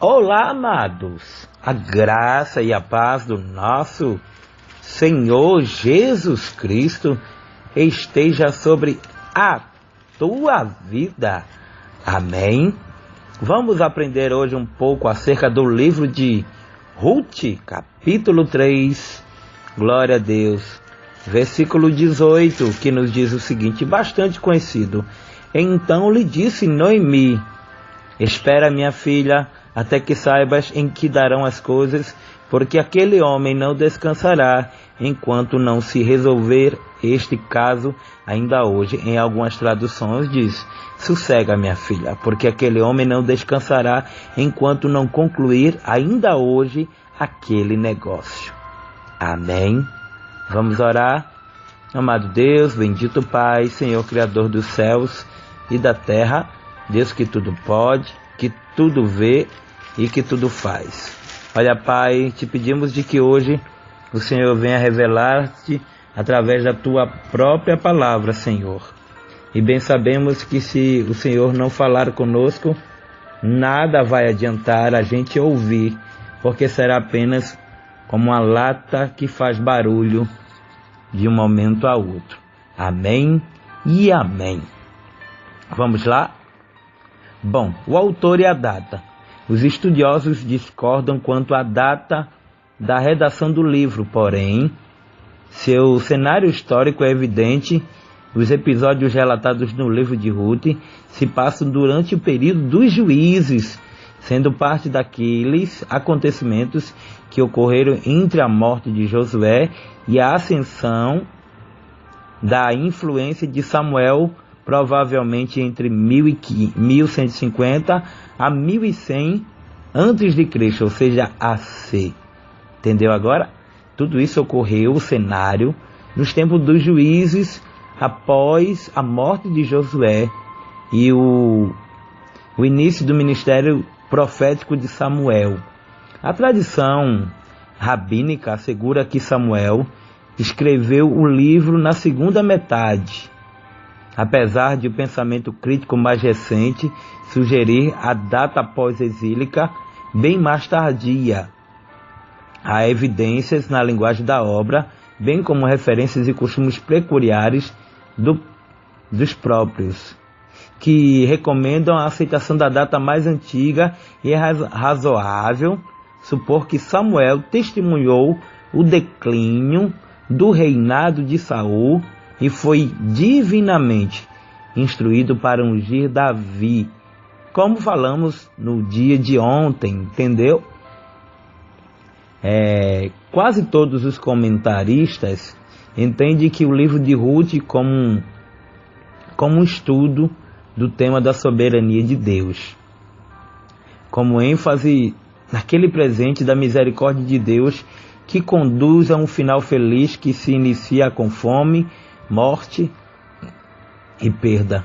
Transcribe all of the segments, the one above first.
Olá, amados, a graça e a paz do nosso Senhor Jesus Cristo esteja sobre a tua vida. Amém? Vamos aprender hoje um pouco acerca do livro de Ruth, capítulo 3, glória a Deus, versículo 18, que nos diz o seguinte, bastante conhecido. Então lhe disse Noemi: espera, minha filha, até que saibas em que darão as coisas, porque aquele homem não descansará enquanto não se resolver este caso ainda hoje. Em algumas traduções diz: sossega, minha filha, porque aquele homem não descansará enquanto não concluir ainda hoje aquele negócio. Amém? Vamos orar? Amado Deus, bendito Pai, Senhor Criador dos céus e da terra, Deus que tudo pode, que tudo vê e que tudo faz. Olha, Pai, te pedimos de que hoje o Senhor venha revelar-te através da tua própria palavra, Senhor. E bem sabemos que se o Senhor não falar conosco, nada vai adiantar a gente ouvir, porque será apenas como uma lata que faz barulho de um momento a outro. Amém e amém. Vamos lá? Bom, o autor e a data. Os estudiosos discordam quanto à data da redação do livro, porém, seu cenário histórico é evidente. Os episódios relatados no livro de Ruth se passam durante o período dos juízes, sendo parte daqueles acontecimentos que ocorreram entre a morte de Josué e a ascensão da influência de Samuel, provavelmente entre 1150 a 1100 antes de Cristo, ou seja, AC. Entendeu agora? Tudo isso ocorreu, o cenário, nos tempos dos juízes, após a morte de Josué e o início do ministério profético de Samuel. A tradição rabínica assegura que Samuel escreveu o livro na segunda metade, apesar de o pensamento crítico mais recente sugerir a data pós-exílica bem mais tardia. Há evidências na linguagem da obra, bem como referências e costumes peculiares dos próprios, que recomendam a aceitação da data mais antiga, e é razoável supor que Samuel testemunhou o declínio do reinado de Saul e foi divinamente instruído para ungir Davi, como falamos no dia de ontem, entendeu? Quase todos os comentaristas entendem que o livro de Ruth como um estudo do tema da soberania de Deus, como ênfase naquele presente da misericórdia de Deus que conduz a um final feliz que se inicia com fome, morte e perda.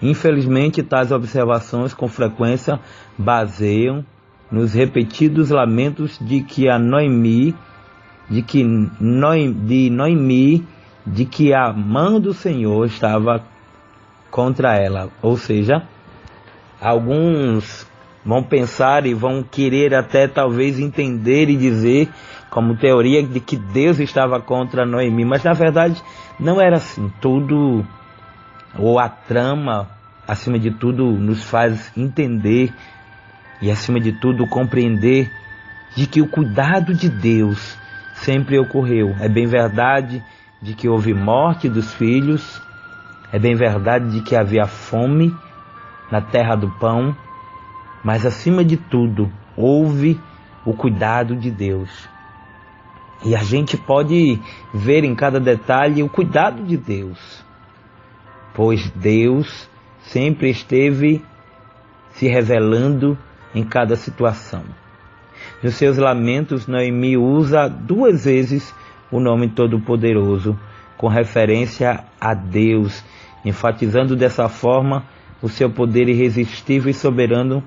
Infelizmente, tais observações com frequência baseiam nos repetidos lamentos de Noemi, de que a mão do Senhor estava contra ela. Ou seja, alguns vão pensar e vão querer até talvez entender e dizer como teoria de que Deus estava contra Noemi, mas na verdade não era assim. Tudo, ou a trama, acima de tudo, nos faz entender e acima de tudo compreender de que o cuidado de Deus sempre ocorreu. É bem verdade de que houve morte dos filhos, é bem verdade de que havia fome na terra do pão, mas acima de tudo houve o cuidado de Deus. E a gente pode ver em cada detalhe o cuidado de Deus, pois Deus sempre esteve se revelando em cada situação. Nos seus lamentos, Noemi usa 2 vezes o nome Todo-Poderoso, com referência a Deus, enfatizando dessa forma o seu poder irresistível e soberano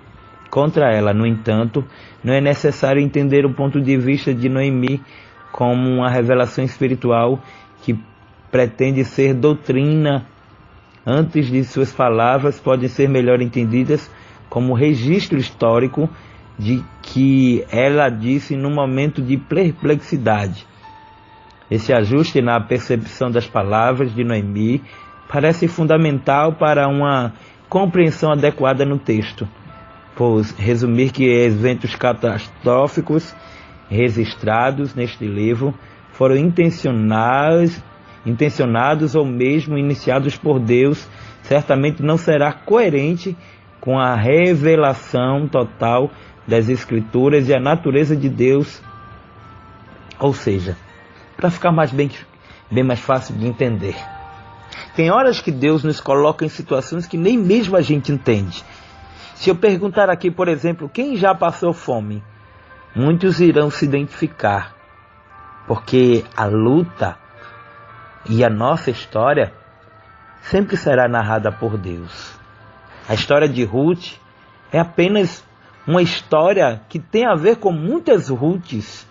contra ela. No entanto, não é necessário entender o ponto de vista de Noemi como uma revelação espiritual que pretende ser doutrina. Antes de suas palavras podem ser melhor entendidas como registro histórico de que ela disse num momento de perplexidade. Esse ajuste na percepção das palavras de Noemi parece fundamental para uma compreensão adequada no texto, pois resumir que eventos catastróficos registrados neste livro foram intencionados ou mesmo iniciados por Deus certamente não será coerente com a revelação total das Escrituras e a natureza de Deus. Ou seja, para ficar bem mais fácil de entender, tem horas que Deus nos coloca em situações que nem mesmo a gente entende. Se eu perguntar aqui, por exemplo, quem já passou fome, muitos irão se identificar, porque a luta e a nossa história sempre será narrada por Deus. A história de Ruth é apenas uma história que tem a ver com muitas Ruths.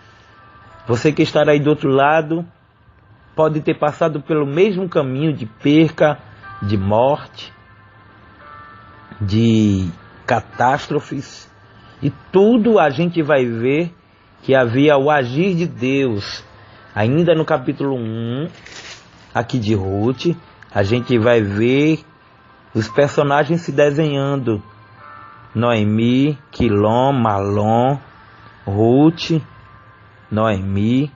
Você que está aí do outro lado pode ter passado pelo mesmo caminho de perca, de morte, de catástrofes, e tudo a gente vai ver que havia o agir de Deus. Ainda no capítulo 1, aqui de Ruth, a gente vai ver os personagens se desenhando: Noemi, Quilom, Malom, Ruth, Noemi,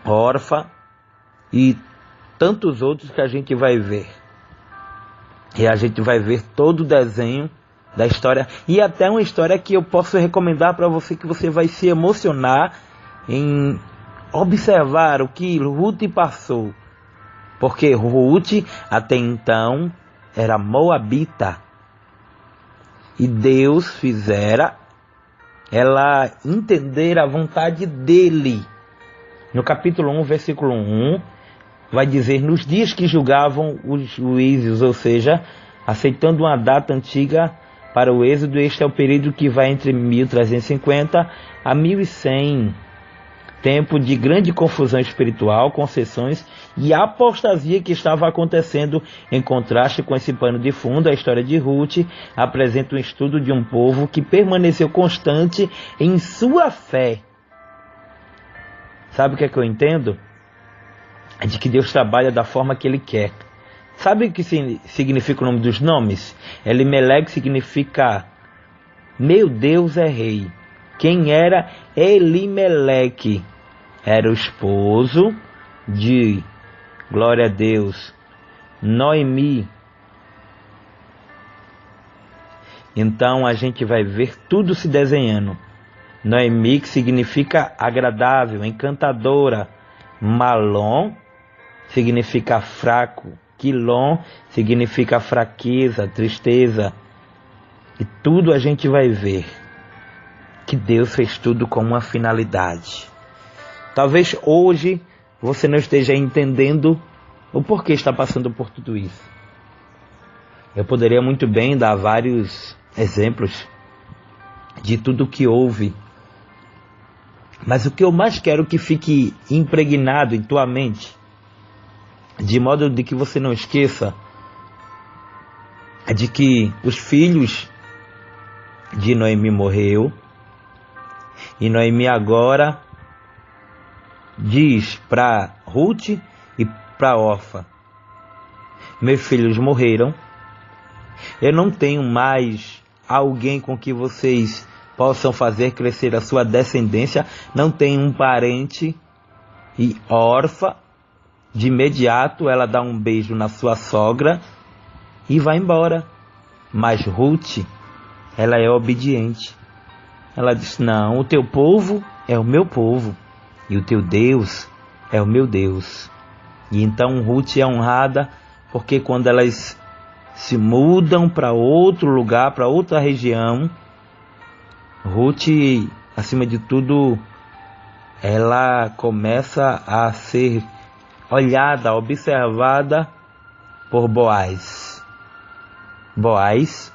Orfa e tantos outros que a gente vai ver. E a gente vai ver todo o desenho da história, e até uma história que eu posso recomendar para você, que você vai se emocionar em observar o que Ruth passou. Porque Ruth até então era moabita, e Deus fizera ela entender a vontade dele. No capítulo 1, versículo 1, vai dizer: nos dias que julgavam os juízes, ou seja, aceitando uma data antiga para o êxodo, este é o período que vai entre 1350 a 1100, tempo de grande confusão espiritual, concessões e apostasia que estava acontecendo. Em contraste com esse pano de fundo, a história de Ruth apresenta um estudo de um povo que permaneceu constante em sua fé. Sabe o que é que eu entendo? É de que Deus trabalha da forma que Ele quer. Sabe o que significa o nome dos nomes? Elimelec significa meu Deus é rei. Quem era Elimeleque? Era o esposo de, glória a Deus, Noemi. Então a gente vai ver tudo se desenhando. Noemi, que significa agradável, encantadora. Malom significa fraco. Quilom significa fraqueza, tristeza. E tudo a gente vai ver que Deus fez tudo com uma finalidade. Talvez hoje você não esteja entendendo o porquê está passando por tudo isso. Eu poderia muito bem dar vários exemplos de tudo que houve, mas o que eu mais quero que fique impregnado em tua mente, de modo de que você não esqueça, é de que os filhos de Noemi morreu, e Noemi agora diz para Ruth e para Orfa: meus filhos morreram, eu não tenho mais alguém com que vocês possam fazer crescer a sua descendência, não tenho um parente. E Orfa, de imediato, ela dá um beijo na sua sogra e vai embora. Mas Ruth, ela é obediente. Ela diz: não, o teu povo é o meu povo, e o teu Deus é o meu Deus. E então Ruth é honrada, porque quando elas se mudam para outro lugar, para outra região, Ruth, acima de tudo, ela começa a ser olhada, observada por Boaz. Boaz,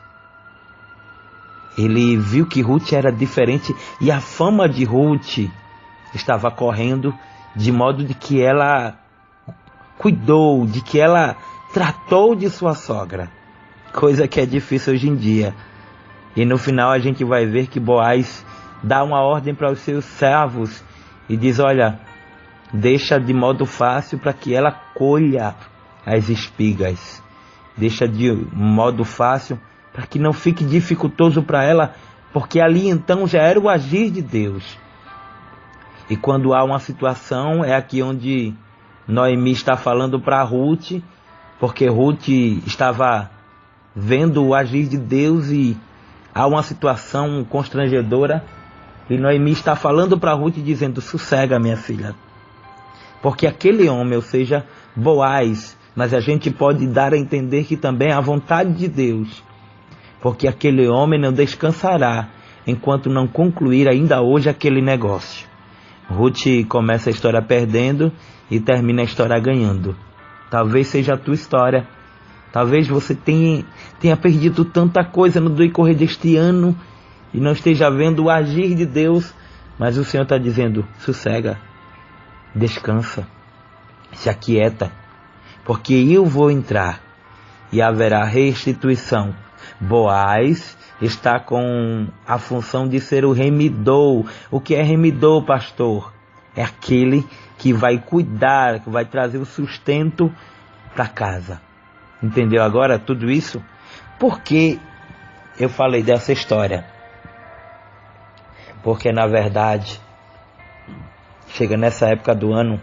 ele viu que Ruth era diferente, e a fama de Ruth estava correndo, de modo de que ela cuidou, de que ela tratou de sua sogra, coisa que é difícil hoje em dia. E no final a gente vai ver que Boaz dá uma ordem para os seus servos e diz: olha, deixa de modo fácil para que ela colha as espigas. Deixa de modo fácil para que não fique dificultoso para ela, porque ali então já era o agir de Deus. E quando há uma situação, é aqui onde Noemi está falando para Ruth, porque Ruth estava vendo o agir de Deus e há uma situação constrangedora. E Noemi está falando para Ruth dizendo: sossega, minha filha. Porque aquele homem, ou seja, Boaz, mas a gente pode dar a entender que também é a vontade de Deus. Porque aquele homem não descansará enquanto não concluir ainda hoje aquele negócio. Ruth começa a história perdendo e termina a história ganhando. Talvez seja a tua história. Talvez você tenha perdido tanta coisa no decorrer deste ano e não esteja vendo o agir de Deus. Mas o Senhor está dizendo: sossega, descansa, se aquieta, porque eu vou entrar e haverá restituição. Boaz está com a função de ser o remidor. O que é remidor, pastor? É aquele que vai cuidar, que vai trazer o sustento para casa. Entendeu agora tudo isso? Por que eu falei dessa história? Porque na verdade chega nessa época do ano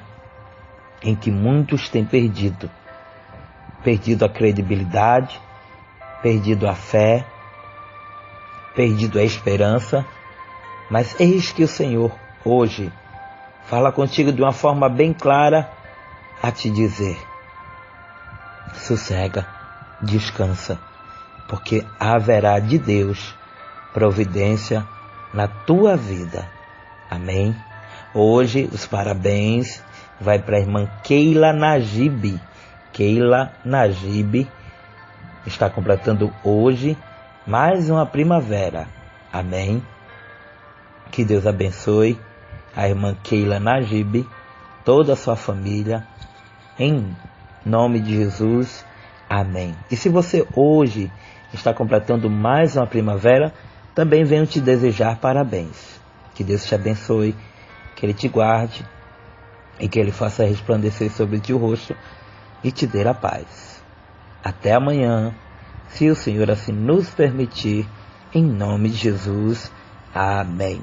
em que muitos têm perdido a credibilidade, perdido a fé, perdido a esperança. Mas eis que o Senhor hoje fala contigo de uma forma bem clara a te dizer: sossega, descansa, porque haverá de Deus providência na tua vida. Amém? Hoje os parabéns vai para a irmã Keila Najib. Keila Najib está completando hoje mais uma primavera. Amém? Que Deus abençoe a irmã Keila Najib, toda a sua família, em nome de Jesus. Amém. E se você hoje está completando mais uma primavera, também venho te desejar parabéns. Que Deus te abençoe, que Ele te guarde e que Ele faça resplandecer sobre ti o rosto e te dê a paz. Até amanhã, se o Senhor assim nos permitir, em nome de Jesus. Amém.